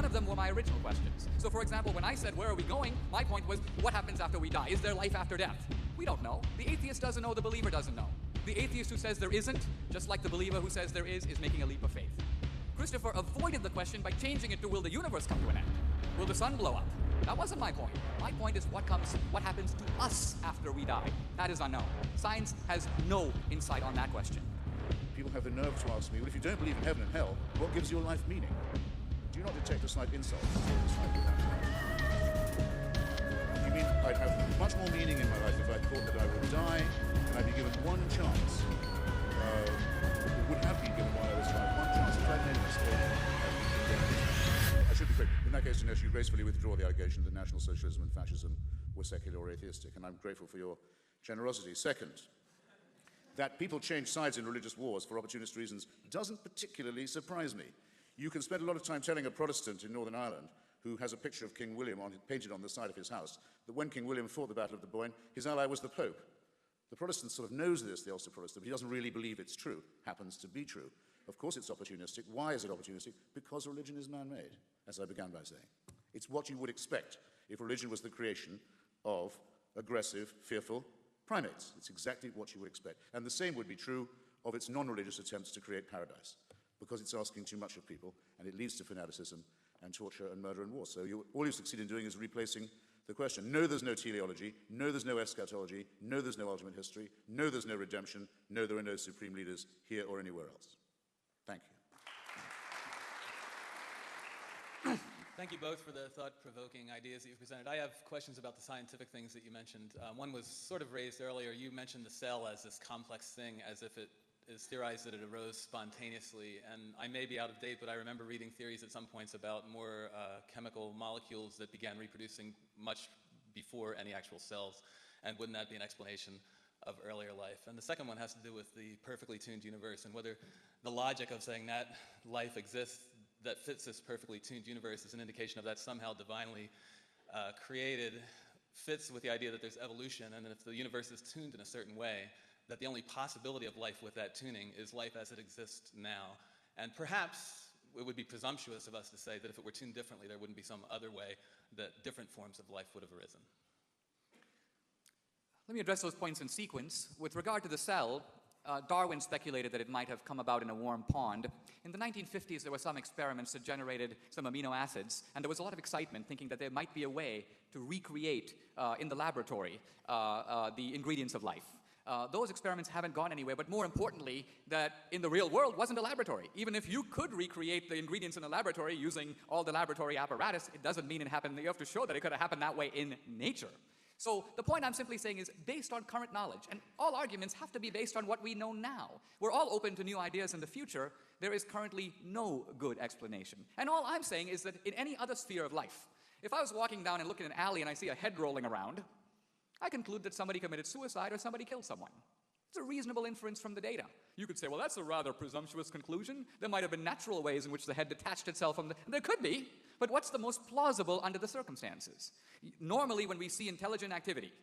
of them were my original questions. So for example, when I said, where are we going? My point was, what happens after we die? Is there life after death? We don't know. The atheist doesn't know, the believer doesn't know. The atheist who says there isn't, just like the believer who says there is making a leap of faith. Christopher avoided the question by changing it to, will the universe come to an end? Will the sun blow up? That wasn't my point. My point is what happens to us after we die. That is unknown. Science has no insight on that question. People have the nerve to ask me, well, if you don't believe in heaven and hell, what gives your life meaning? Do you not detect a slight insult? You mean I'd have much more meaning in my life if I thought that I would die and I'd be given one chance, or would have been given while I was alive, one chance if I'd made a mistake. I should be quick. In that case, Dinesh, you gracefully withdraw the allegation that National Socialism and Fascism were secular or atheistic, and I'm grateful for your generosity. Second, that people change sides in religious wars for opportunist reasons doesn't particularly surprise me. You can spend a lot of time telling a Protestant in Northern Ireland who has a picture of King William painted on the side of his house that when King William fought the Battle of the Boyne, his ally was the Pope. The Protestant sort of knows this, the Ulster Protestant, but he doesn't really believe it's true. Happens to be true. Of course it's opportunistic. Why is it opportunistic? Because religion is man-made, as I began by saying. It's what you would expect if religion was the creation of aggressive, fearful primates. It's exactly what you would expect. And the same would be true of its non-religious attempts to create paradise, because it's asking too much of people, and it leads to fanaticism and torture and murder and war. So all you succeed in doing is replacing the question. No, there's no teleology. No, there's no eschatology. No, there's no ultimate history. No, there's no redemption. No, there are no supreme leaders here or anywhere else. Thank you. Thank you both for the thought-provoking ideas that you've presented. I have questions about the scientific things that you mentioned. One was sort of raised earlier. You mentioned the cell as this complex thing, as if it is theorized that it arose spontaneously. And I may be out of date, but I remember reading theories at some points about more chemical molecules that began reproducing much before any actual cells. And wouldn't that be an explanation of earlier life? And the second one has to do with the perfectly tuned universe and whether the logic of saying that life exists that fits this perfectly tuned universe is an indication of that somehow divinely created, fits with the idea that there's evolution, and that if the universe is tuned in a certain way, that the only possibility of life with that tuning is life as it exists now. And perhaps it would be presumptuous of us to say that if it were tuned differently, there wouldn't be some other way that different forms of life would have arisen. Let me address those points in sequence. With regard to the cell, Darwin speculated that it might have come about in a warm pond. In the 1950s, there were some experiments that generated some amino acids, and there was a lot of excitement thinking that there might be a way to recreate in the laboratory the ingredients of life. Those experiments haven't gone anywhere, but more importantly, that in the real world wasn't a laboratory. Even if you could recreate the ingredients in a laboratory using all the laboratory apparatus, it doesn't mean it happened. You have to show that it could have happened that way in nature. So the point I'm simply saying is based on current knowledge, and all arguments have to be based on what we know now. We're all open to new ideas in the future. There is currently no good explanation. And all I'm saying is that in any other sphere of life, if I was walking down and looking in an alley and I see a head rolling around, I conclude that somebody committed suicide or somebody killed someone. It's a reasonable inference from the data. You could say, well, that's a rather presumptuous conclusion. There might have been natural ways in which the head detached itself from the... There could be, but what's the most plausible under the circumstances? Normally, when we see intelligent activity,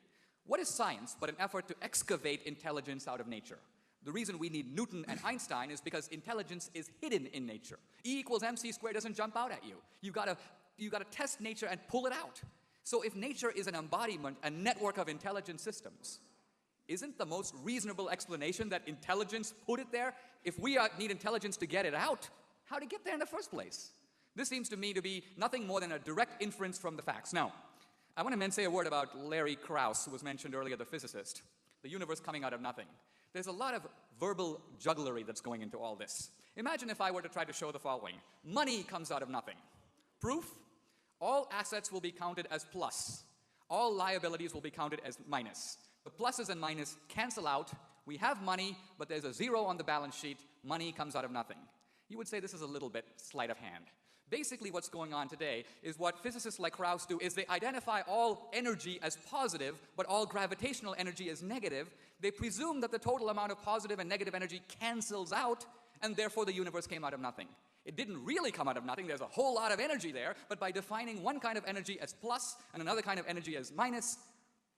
what is science but an effort to excavate intelligence out of nature? The reason we need Newton and Einstein is because intelligence is hidden in nature. E equals mc squared doesn't jump out at you. You've got to test nature and pull it out. So if nature is an embodiment, a network of intelligent systems, isn't the most reasonable explanation that intelligence put it there? If we need intelligence to get it out, how to get there in the first place? This seems to me to be nothing more than a direct inference from the facts. Now, I want to say a word about Larry Krauss, who was mentioned earlier, the physicist. The universe coming out of nothing. There's a lot of verbal jugglery that's going into all this. Imagine if I were to try to show the following. Money comes out of nothing. Proof? All assets will be counted as plus. All liabilities will be counted as minus. The pluses and minus cancel out. We have money, but there's a zero on the balance sheet. Money comes out of nothing. You would say this is a little bit sleight of hand. Basically what's going on today is what physicists like Krauss do is they identify all energy as positive, but all gravitational energy as negative. They presume that the total amount of positive and negative energy cancels out, and therefore the universe came out of nothing. It didn't really come out of nothing. There's a whole lot of energy there, but by defining one kind of energy as plus and another kind of energy as minus,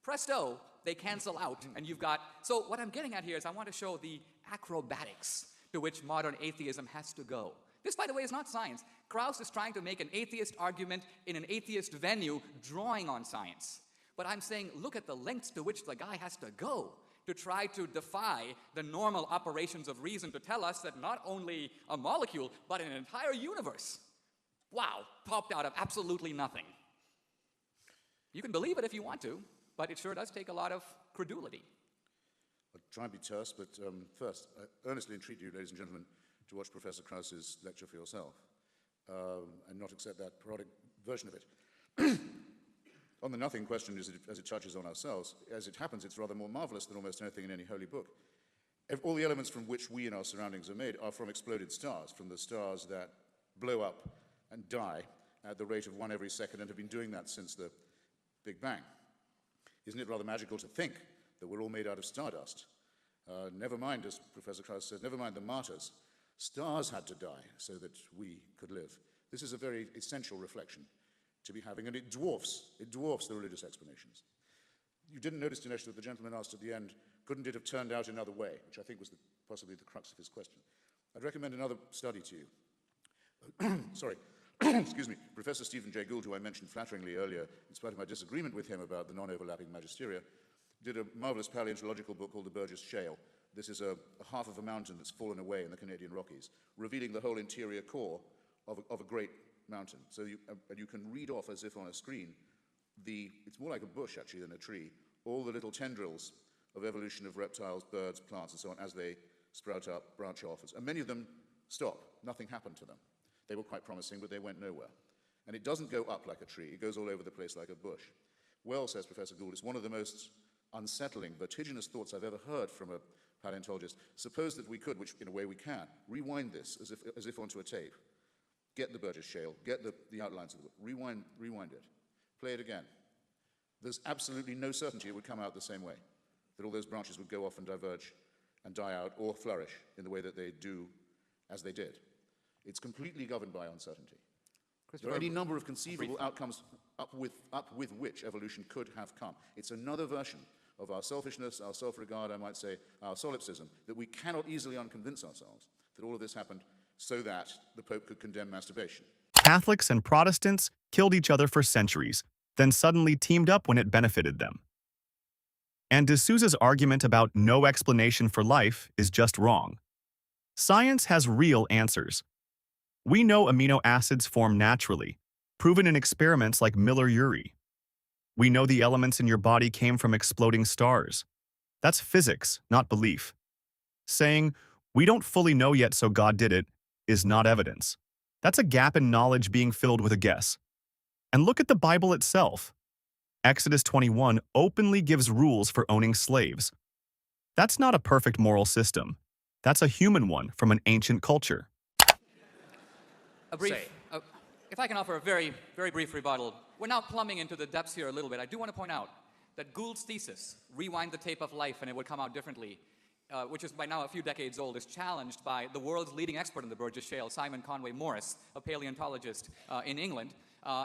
presto, they cancel out, and you've got... So what I'm getting at here is I want to show the acrobatics to which modern atheism has to go. This, by the way, is not science. Krauss is trying to make an atheist argument in an atheist venue, drawing on science. But I'm saying, look at the lengths to which the guy has to go to try to defy the normal operations of reason to tell us that not only a molecule, but an entire universe, wow, popped out of absolutely nothing. You can believe it if you want to, but it sure does take a lot of credulity. I'll try and be terse, but first, I earnestly entreat you, ladies and gentlemen, to watch Professor Krauss's lecture for yourself and not accept that parodic version of it. On the nothing question, as it touches on ourselves, as it happens, it's rather more marvelous than almost anything in any holy book. All the elements from which we and our surroundings are made are from exploded stars, from the stars that blow up and die at the rate of 1 every second and have been doing that since the Big Bang. Isn't it rather magical to think that we're all made out of stardust? Never mind, as Professor Krauss says, never mind the martyrs. Stars had to die so that we could live. This is a very essential reflection to be having, and it dwarfs the religious explanations. You didn't notice, Dinesh, that the gentleman asked at the end, couldn't it have turned out another way, which I think was possibly the crux of his question. I'd recommend another study to you. Sorry. Excuse me. Professor Stephen Jay Gould, who I mentioned flatteringly earlier, in spite of my disagreement with him about the non-overlapping magisteria, did a marvelous paleontological book called The Burgess Shale. This is a half of a mountain that's fallen away in the Canadian Rockies, revealing the whole interior core of a great mountain. So you can read off as if on a screen, it's more like a bush actually than a tree, all the little tendrils of evolution of reptiles, birds, plants, and so on as they sprout up, branch off. And many of them stop. Nothing happened to them. They were quite promising, but they went nowhere. And it doesn't go up like a tree. It goes all over the place like a bush. Well, says Professor Gould, it's one of the most unsettling, vertiginous thoughts I've ever heard from a paleontologist. Suppose that we could, which in a way we can, rewind this as if onto a tape. Get the Burgess Shale, get the outlines of the book, rewind it, play it again. There's absolutely no certainty it would come out the same way, that all those branches would go off and diverge and die out or flourish in the way that they do as they did. It's completely governed by uncertainty. There are any number of conceivable outcomes up with which evolution could have come. It's another version of our selfishness, our self-regard, I might say, our solipsism, that we cannot easily unconvince ourselves that all of this happened so that the Pope could condemn masturbation. Catholics and Protestants killed each other for centuries, then suddenly teamed up when it benefited them. And D'Souza's argument about no explanation for life is just wrong. Science has real answers. We know amino acids form naturally, proven in experiments like Miller-Urey. We know the elements in your body came from exploding stars. That's physics, not belief. Saying, we don't fully know yet so God did it, is not evidence. That's a gap in knowledge being filled with a guess. And look at the Bible itself. Exodus 21 openly gives rules for owning slaves. That's not a perfect moral system. That's a human one from an ancient culture. If I can offer a very, very brief rebuttal. We're now plumbing into the depths here a little bit. I do want to point out that Gould's thesis, rewind the tape of life and it would come out differently, which is by now a few decades old, is challenged by the world's leading expert in the Burgess Shale, Simon Conway Morris, a paleontologist in England,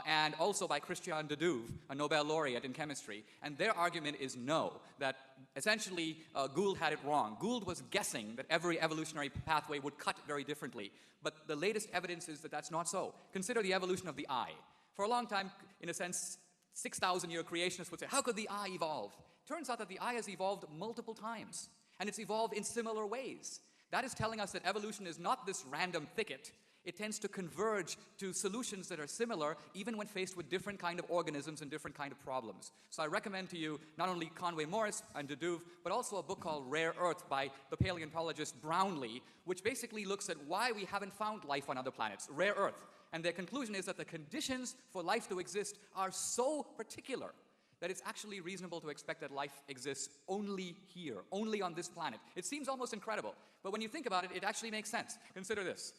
and also by Christian de Duve, a Nobel laureate in chemistry. And their argument is no, that essentially Gould had it wrong. Gould was guessing that every evolutionary pathway would cut very differently. But the latest evidence is that that's not so. Consider the evolution of the eye. For a long time, in a sense, 6,000-year creationists would say, how could the eye evolve? Turns out that the eye has evolved multiple times, and it's evolved in similar ways. That is telling us that evolution is not this random thicket. It tends to converge to solutions that are similar, even when faced with different kind of organisms and different kind of problems. So I recommend to you not only Conway Morris and de Duve, but also a book called Rare Earth by the paleontologist Brownlee, which basically looks at why we haven't found life on other planets, rare earth. And their conclusion is that the conditions for life to exist are so particular that it's actually reasonable to expect that life exists only here, only on this planet. It seems almost incredible, but when you think about it, it actually makes sense. Consider this.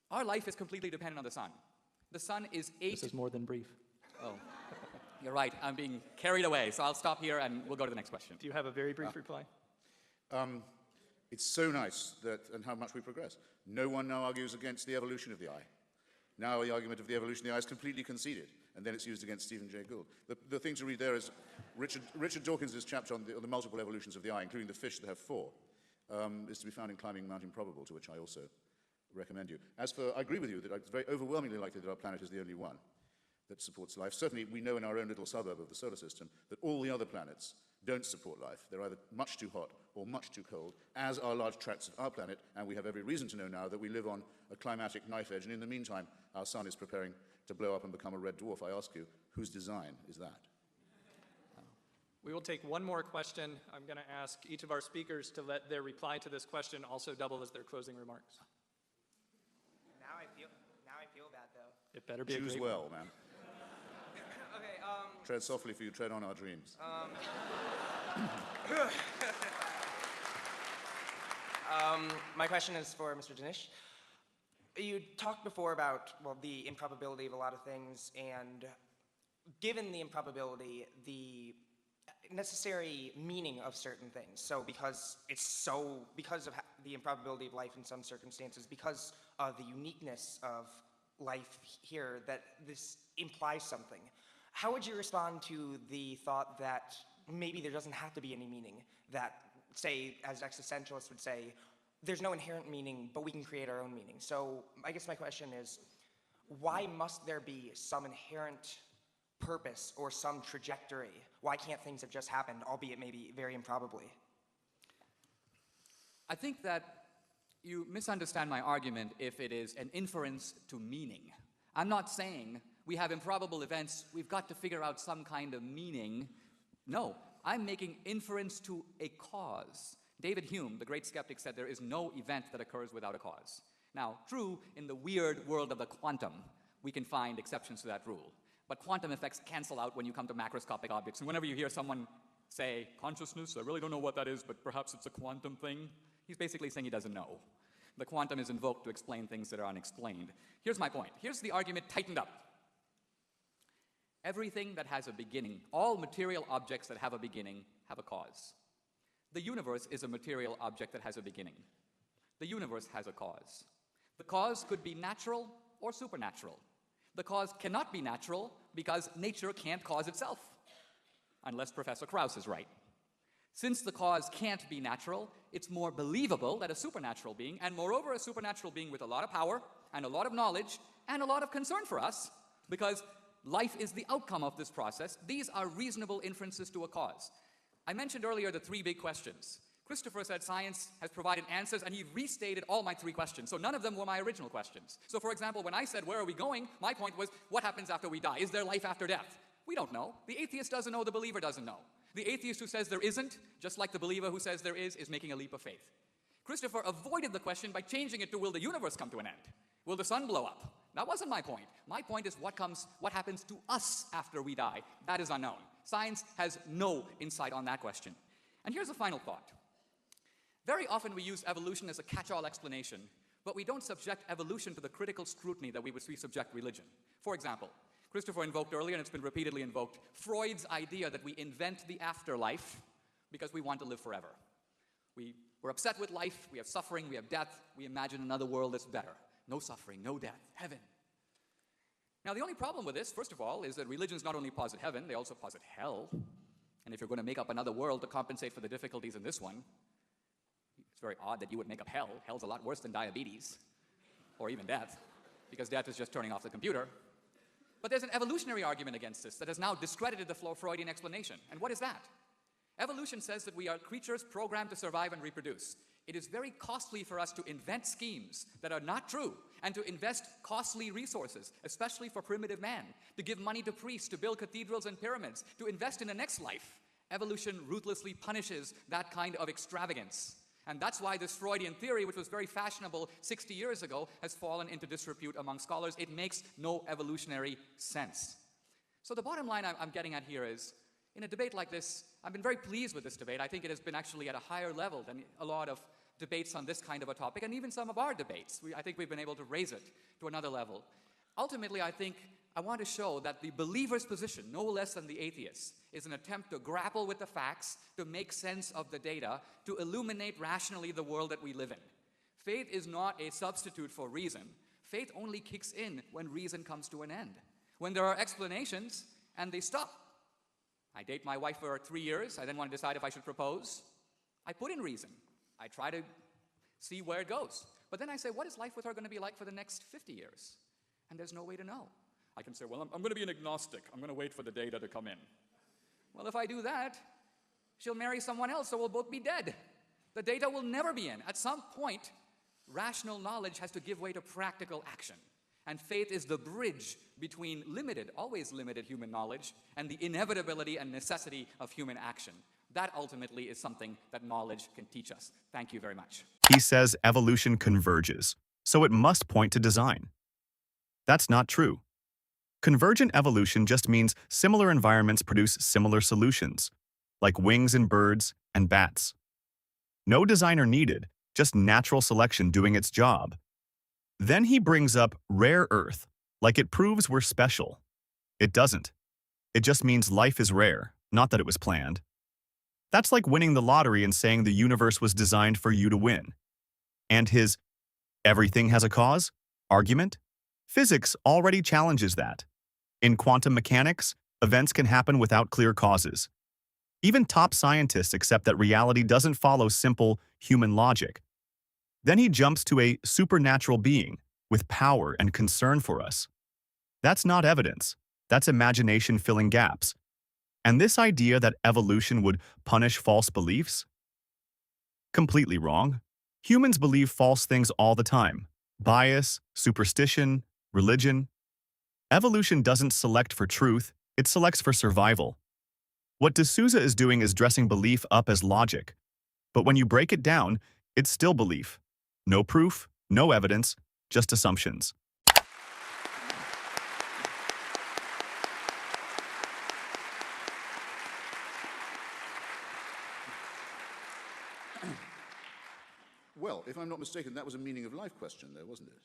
Our life is completely dependent on the sun. The sun is This is more than brief. Oh, you're right. I'm being carried away, so I'll stop here and we'll go to the next question. Do you have a very brief reply? It's so nice and how much we progress. No one now argues against the evolution of the eye. Now the argument of the evolution of the eye is completely conceded, and then it's used against Stephen Jay Gould. The thing to read there is Richard Dawkins' chapter on the multiple evolutions of the eye, including the fish that have four, is to be found in Climbing Mount Improbable, to which I also recommend you. As for, I agree with you that it's very overwhelmingly likely that our planet is the only one that supports life. Certainly, we know in our own little suburb of the solar system that all the other planets don't support life. They're either much too hot or much too cold, as are large tracts of our planet, and we have every reason to know now that we live on a climatic knife edge, and in the meantime, our sun is preparing to blow up and become a red dwarf. I ask you, whose design is that? We will take one more question. I'm going to ask each of our speakers to let their reply to this question also double as their closing remarks. Now I feel bad, though. It better be a Choose great well, one. man. Okay, Tread softly, for you tread on our dreams. My question is for Mr. Dinesh. You talked before about, well, the improbability of a lot of things, and given the improbability, the necessary meaning of certain things. So because of the improbability of life in some circumstances, because of the uniqueness of life here, that this implies something. How would you respond to the thought that maybe there doesn't have to be any meaning? That, say, as existentialists would say, there's no inherent meaning, but we can create our own meaning. So I guess my question is, why must there be some inherent purpose or some trajectory? Why can't things have just happened, albeit maybe very improbably? I think that you misunderstand my argument if it is an inference to meaning. I'm not saying we have improbable events, we've got to figure out some kind of meaning. No, I'm making inference to a cause. David Hume, the great skeptic, said there is no event that occurs without a cause. Now, true, in the weird world of the quantum, we can find exceptions to that rule. But quantum effects cancel out when you come to macroscopic objects. And whenever you hear someone say, consciousness, I really don't know what that is, but perhaps it's a quantum thing, he's basically saying he doesn't know. The quantum is invoked to explain things that are unexplained. Here's my point. Here's the argument tightened up. Everything that has a beginning, all material objects that have a beginning, have a cause. The universe is a material object that has a beginning. The universe has a cause. The cause could be natural or supernatural. The cause cannot be natural because nature can't cause itself, unless Professor Krauss is right. Since the cause can't be natural, it's more believable that a supernatural being, and moreover a supernatural being with a lot of power and a lot of knowledge and a lot of concern for us, because life is the outcome of this process, these are reasonable inferences to a cause. I mentioned earlier the three big questions. Christopher said science has provided answers, and he restated all my three questions. So none of them were my original questions. So for example, when I said, where are we going? My point was, what happens after we die? Is there life after death? We don't know. The atheist doesn't know, the believer doesn't know. The atheist who says there isn't, just like the believer who says there is making a leap of faith. Christopher avoided the question by changing it to, will the universe come to an end? Will the sun blow up? That wasn't my point. My point is what happens to us after we die. That is unknown. Science has no insight on that question. And here's a final thought. Very often we use evolution as a catch-all explanation, but we don't subject evolution to the critical scrutiny that we subject religion. For example, Christopher invoked earlier, and it's been repeatedly invoked, Freud's idea that we invent the afterlife because we want to live forever. We're upset with life, we have suffering, we have death, we imagine another world that's better. No suffering, no death, heaven. Now the only problem with this, first of all, is that religions not only posit heaven, they also posit hell. And if you're going to make up another world to compensate for the difficulties in this one, it's very odd that you would make up hell. Hell's a lot worse than diabetes, or even death, because death is just turning off the computer. But there's an evolutionary argument against this that has now discredited the Freudian explanation. And what is that? Evolution says that we are creatures programmed to survive and reproduce. It is very costly for us to invent schemes that are not true and to invest costly resources, especially for primitive man, to give money to priests, to build cathedrals and pyramids, to invest in the next life. Evolution ruthlessly punishes that kind of extravagance. And that's why this Freudian theory, which was very fashionable 60 years ago, has fallen into disrepute among scholars. It makes no evolutionary sense. So the bottom line I'm getting at here is, in a debate like this, I've been very pleased with this debate. I think it has been actually at a higher level than a lot of debates on this kind of a topic, and even some of our debates. I think we've been able to raise it to another level. Ultimately, I think I want to show that the believer's position, no less than the atheist, is an attempt to grapple with the facts, to make sense of the data, to illuminate rationally the world that we live in. Faith is not a substitute for reason. Faith only kicks in when reason comes to an end. When there are explanations, and they stop. I date my wife for 3 years, I then want to decide if I should propose. I put in reason. I try to see where it goes. But then I say, what is life with her going to be like for the next 50 years? And there's no way to know. I can say, well, I'm going to be an agnostic. I'm going to wait for the data to come in. Well, if I do that, she'll marry someone else, so we'll both be dead. The data will never be in. At some point, rational knowledge has to give way to practical action. And faith is the bridge between limited, always limited human knowledge and the inevitability and necessity of human action. That ultimately is something that knowledge can teach us. Thank you very much. He says evolution converges, so it must point to design. That's not true. Convergent evolution just means similar environments produce similar solutions, like wings in birds and bats. No designer needed, just natural selection doing its job. Then he brings up rare earth, like it proves we're special. It doesn't. It just means life is rare, not that it was planned. That's like winning the lottery and saying the universe was designed for you to win. And his "everything has a cause" argument? Physics already challenges that. In quantum mechanics, events can happen without clear causes. Even top scientists accept that reality doesn't follow simple human logic. Then he jumps to a supernatural being with power and concern for us. That's not evidence. That's imagination filling gaps. And this idea that evolution would punish false beliefs? Completely wrong. Humans believe false things all the time. Bias, superstition, religion. Evolution doesn't select for truth, it selects for survival. What D'Souza is doing is dressing belief up as logic. But when you break it down, it's still belief. No proof, no evidence, just assumptions. Well, if I'm not mistaken, that was a meaning of life question there, wasn't it?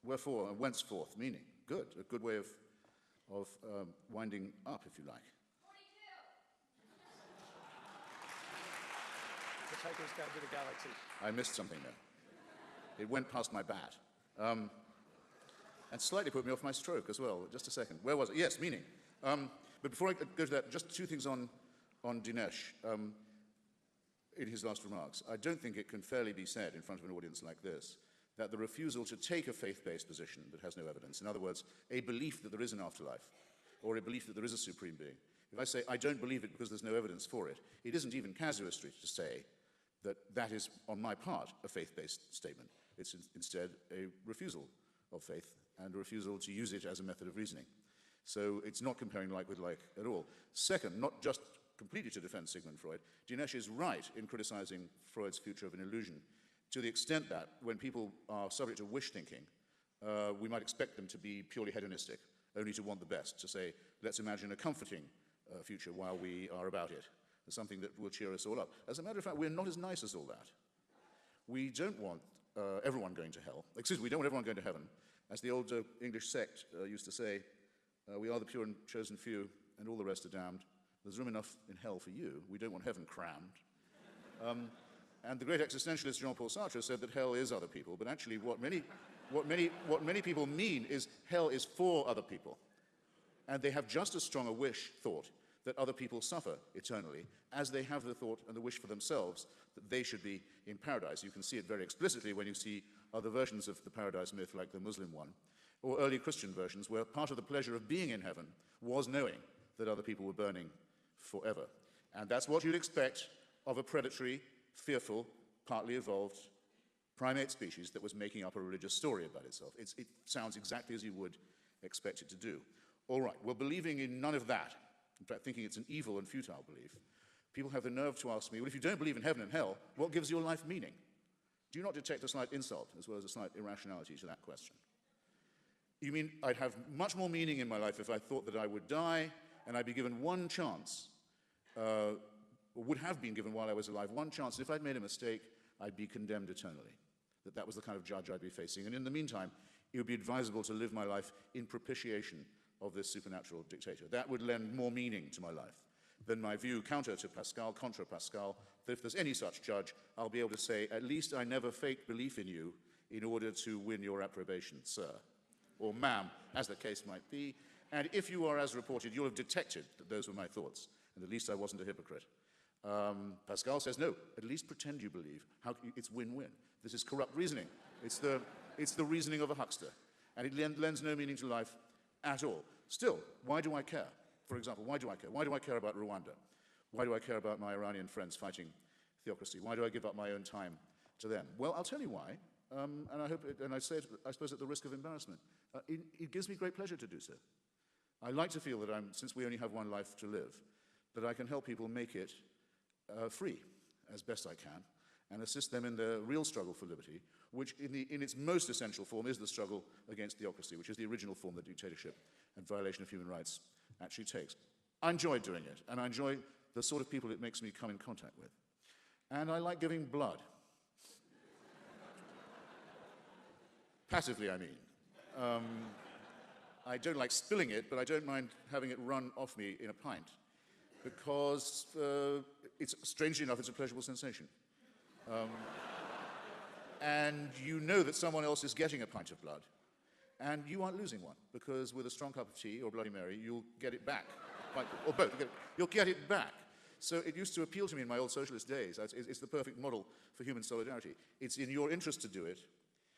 Wherefore, and whenceforth, meaning. Good, a good way of winding up, if you like. 42. Hitchhiker's Guide to the Galaxy. I missed something there. It went past my bat. And slightly put me off my stroke as well. Just a second. Where was it? Yes, meaning. But before I go to that, just two things on Dinesh in his last remarks. I don't think it can fairly be said in front of an audience like this that the refusal to take a faith-based position that has no evidence, in other words, a belief that there is an afterlife, or a belief that there is a supreme being. If I say, I don't believe it because there's no evidence for it, it isn't even casuistry to say that that is, on my part, a faith-based statement. It's instead a refusal of faith and a refusal to use it as a method of reasoning. So it's not comparing like with like at all. Second, not just completely to defend Sigmund Freud, Dinesh is right in criticizing Freud's future of an illusion, to the extent that when people are subject to wish thinking, we might expect them to be purely hedonistic, only to want the best, to say, let's imagine a comforting future while we are about it, as something that will cheer us all up. As a matter of fact, we're not as nice as all that. We don't want everyone going to hell. Excuse me, we don't want everyone going to heaven. As the old English sect used to say, we are the pure and chosen few, and all the rest are damned. There's room enough in hell for you. We don't want heaven crammed. And the great existentialist Jean-Paul Sartre said that hell is other people, but actually what many people mean is hell is for other people. And they have just as strong a wish, thought, that other people suffer eternally, as they have the thought and the wish for themselves that they should be in paradise. You can see it very explicitly when you see other versions of the paradise myth, like the Muslim one, or early Christian versions, where part of the pleasure of being in heaven was knowing that other people were burning forever. And that's what you'd expect of a predatory, fearful, partly evolved primate species that was making up a religious story about itself. It sounds exactly as you would expect it to do. All right, well, believing in none of that, in fact, thinking it's an evil and futile belief, people have the nerve to ask me, well, if you don't believe in heaven and hell, what gives your life meaning? Do you not detect a slight insult as well as a slight irrationality to that question? You mean I'd have much more meaning in my life if I thought that I would die and I'd be given one chance, or would have been given while I was alive, one chance, and if I'd made a mistake, I'd be condemned eternally. That was the kind of judge I'd be facing. And in the meantime, it would be advisable to live my life in propitiation of this supernatural dictator. That would lend more meaning to my life than my view, counter to Pascal, contra Pascal, that if there's any such judge, I'll be able to say, at least I never faked belief in you in order to win your approbation, sir, or ma'am, as the case might be. And if you are as reported, you'll have detected that those were my thoughts, and at least I wasn't a hypocrite. Pascal says, no, at least pretend you believe. It's win-win. This is corrupt reasoning. It's the reasoning of a huckster. And it lends no meaning to life at all. Still, why do I care? For example, why do I care? Why do I care about Rwanda? Why do I care about my Iranian friends fighting theocracy? Why do I give up my own time to them? Well, I'll tell you why. And I say it, I suppose, at the risk of embarrassment. It gives me great pleasure to do so. I like to feel that since we only have one life to live, that I can help people make it free as best I can, and assist them in their real struggle for liberty, which in its most essential form is the struggle against theocracy, which is the original form that dictatorship and violation of human rights actually takes. I enjoy doing it, and I enjoy the sort of people it makes me come in contact with. And I like giving blood. Passively, I mean. I don't like spilling it, but I don't mind having it run off me in a pint, because strangely enough, it's a pleasurable sensation. And you know that someone else is getting a pint of blood, and you aren't losing one, because with a strong cup of tea or Bloody Mary, you'll get it back. Or both, you'll get it back. So it used to appeal to me in my old socialist days. It's the perfect model for human solidarity. It's in your interest to do it.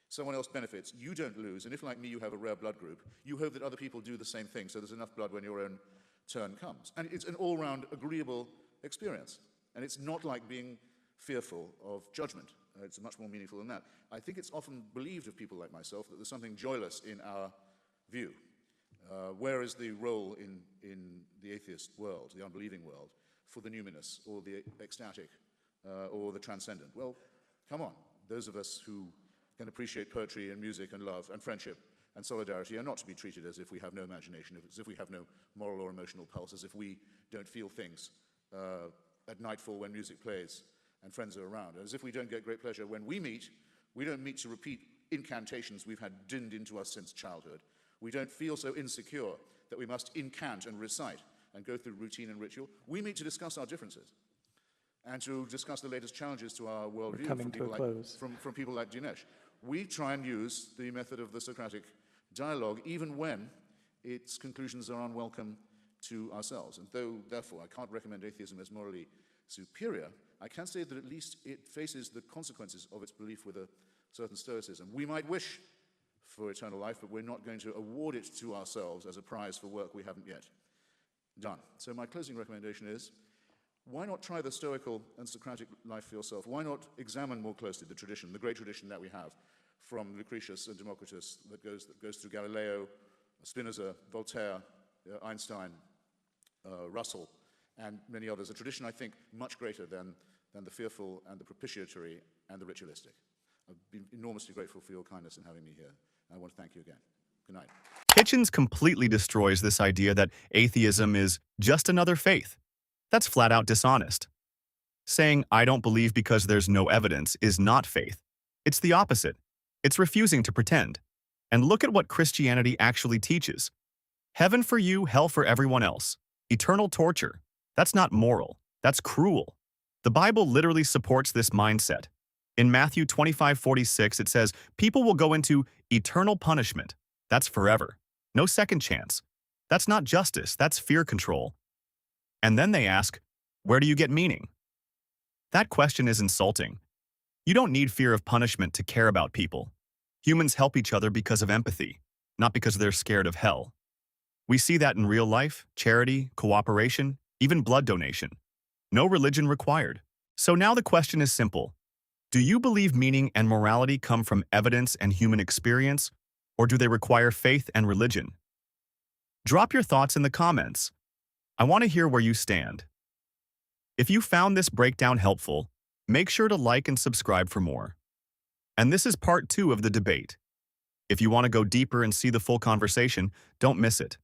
Someone else benefits, you don't lose, and if, like me, you have a rare blood group, you hope that other people do the same thing, so there's enough blood when your own turn comes. And it's an all-round agreeable experience. And it's not like being fearful of judgment. It's much more meaningful than that. I think it's often believed of people like myself that there's something joyless in our view. Where is the role in the atheist world, the unbelieving world, for the numinous, or the ecstatic, or the transcendent? Well, come on. Those of us who can appreciate poetry and music and love and friendship and solidarity are not to be treated as if we have no imagination, as if we have no moral or emotional pulse, as if we don't feel things at nightfall when music plays and friends are around, as if we don't get great pleasure when we meet. We don't meet to repeat incantations we've had dinned into us since childhood. We don't feel so insecure that we must incant and recite and go through routine and ritual. We meet to discuss our differences and to discuss the latest challenges to our worldview from people like Dinesh. We try and use the method of the Socratic dialogue, even when its conclusions are unwelcome to ourselves. And though, therefore, I can't recommend atheism as morally superior, I can say that at least it faces the consequences of its belief with a certain stoicism. We might wish for eternal life, but we're not going to award it to ourselves as a prize for work we haven't yet done. So my closing recommendation is, why not try the Stoical and Socratic life for yourself? Why not examine more closely the tradition, the great tradition that we have from Lucretius and Democritus that goes through Galileo, Spinoza, Voltaire, Einstein, Russell, and many others. A tradition, I think, much greater than the fearful and the propitiatory and the ritualistic. I've been enormously grateful for your kindness in having me here, and I want to thank you again. Good night. Hitchens completely destroys this idea that atheism is just another faith. That's flat out dishonest. Saying, I don't believe because there's no evidence is not faith. It's the opposite. It's refusing to pretend. And look at what Christianity actually teaches. Heaven for you, hell for everyone else. Eternal torture. That's not moral. That's cruel. The Bible literally supports this mindset. In Matthew 25:46, it says, people will go into eternal punishment. That's forever. No second chance. That's not justice. That's fear control. And then they ask, where do you get meaning? That question is insulting. You don't need fear of punishment to care about people. Humans help each other because of empathy, not because they're scared of hell. We see that in real life, charity, cooperation, even blood donation. No religion required. So now the question is simple. Do you believe meaning and morality come from evidence and human experience, or do they require faith and religion? Drop your thoughts in the comments. I want to hear where you stand. If you found this breakdown helpful, make sure to like and subscribe for more. And this is part 2 of the debate. If you want to go deeper and see the full conversation, don't miss it.